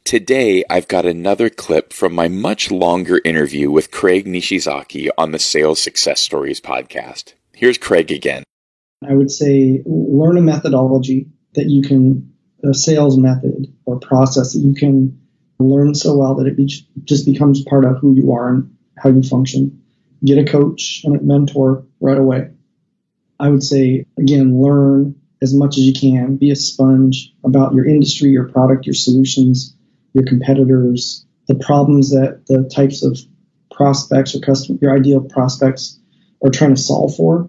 Today, I've got another clip from my much longer interview with Craig Nishizaki on the Sales Success Stories podcast. Here's Craig again. I would say learn a methodology that you can, a sales method or process that you can learn so well that it just becomes part of who you are and how you function. Get a coach and a mentor right away. I would say, again, learn as much as you can. Be a sponge about your industry, your product, your solutions, your competitors, the problems that the types of prospects or your ideal prospects are trying to solve for.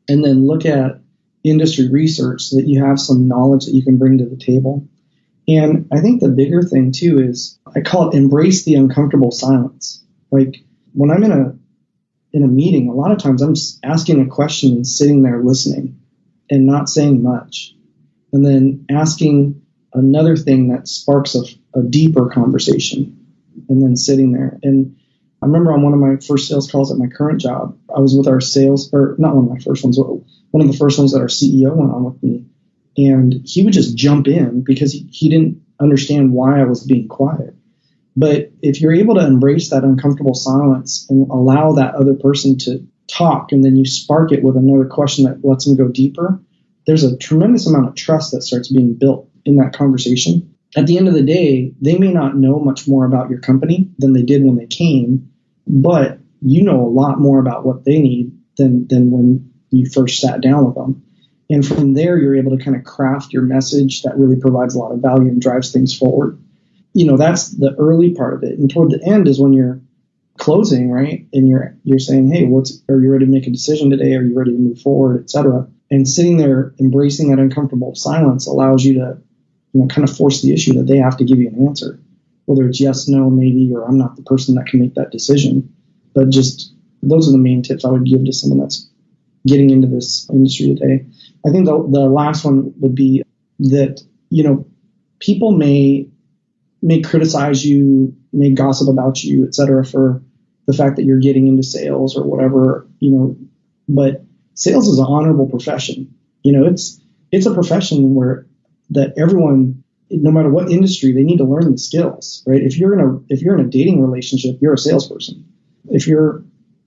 And then look at industry research so that you have some knowledge that you can bring to the table. And I think the bigger thing too is I call it embrace the uncomfortable silence. Like when I'm in a meeting, a lot of times I'm just asking a question and sitting there listening and not saying much. And then asking another thing that sparks a deeper conversation and then sitting there. And I remember on one of my first sales calls at my current job, I was with our sales, or not one of my first ones, one of the first ones that our CEO went on with me. And he would just jump in because he didn't understand why I was being quiet. But if you're able to embrace that uncomfortable silence and allow that other person to talk, and then you spark it with another question that lets them go deeper, there's a tremendous amount of trust that starts being built in that conversation. At the end of the day, they may not know much more about your company than they did when they came, but you know a lot more about what they need than when you first sat down with them. And from there, you're able to kind of craft your message that really provides a lot of value and drives things forward. You know, that's the early part of it. And toward the end is when you're closing, right? And you're saying, hey, are you ready to make a decision today? Are you ready to move forward, et cetera? And sitting there, embracing that uncomfortable silence allows you to, kind of force the issue that they have to give you an answer, whether it's yes, no, maybe, or I'm not the person that can make that decision. But just those are the main tips I would give to someone that's getting into this industry today. I think the last one would be that, people may criticize you, may gossip about you, et cetera, for the fact that you're getting into sales or whatever, but sales is an honorable profession. It's a profession that everyone, no matter what industry, they need to learn the skills, right? If you're in a dating relationship, you're a salesperson.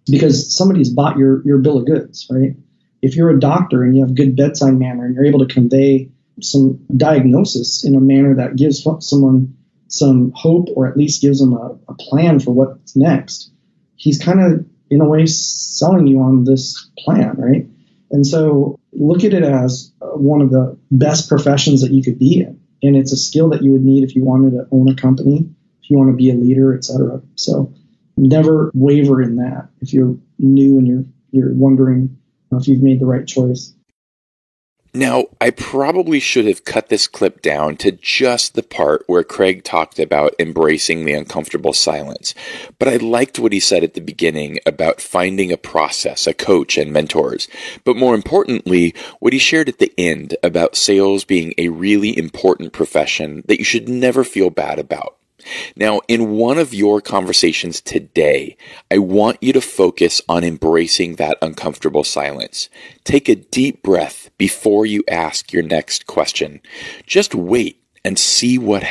Because somebody's bought your bill of goods, right? If you're a doctor and you have good bedside manner and you're able to convey some diagnosis in a manner that gives someone some hope, or at least gives them a plan for what's next, he's kind of, in a way, selling you on this plan, right? And so look at it as one of the best professions that you could be in. And it's a skill that you would need if you wanted to own a company, if you want to be a leader, et cetera. So never waver in that if you're new and you're wondering if you've made the right choice. Now, I probably should have cut this clip down to just the part where Craig talked about embracing the uncomfortable silence, but I liked what he said at the beginning about finding a process, a coach, and mentors. But more importantly, what he shared at the end about sales being a really important profession that you should never feel bad about. Now, in one of your conversations today, I want you to focus on embracing that uncomfortable silence. Take a deep breath before you ask your next question. Just wait and see what happens.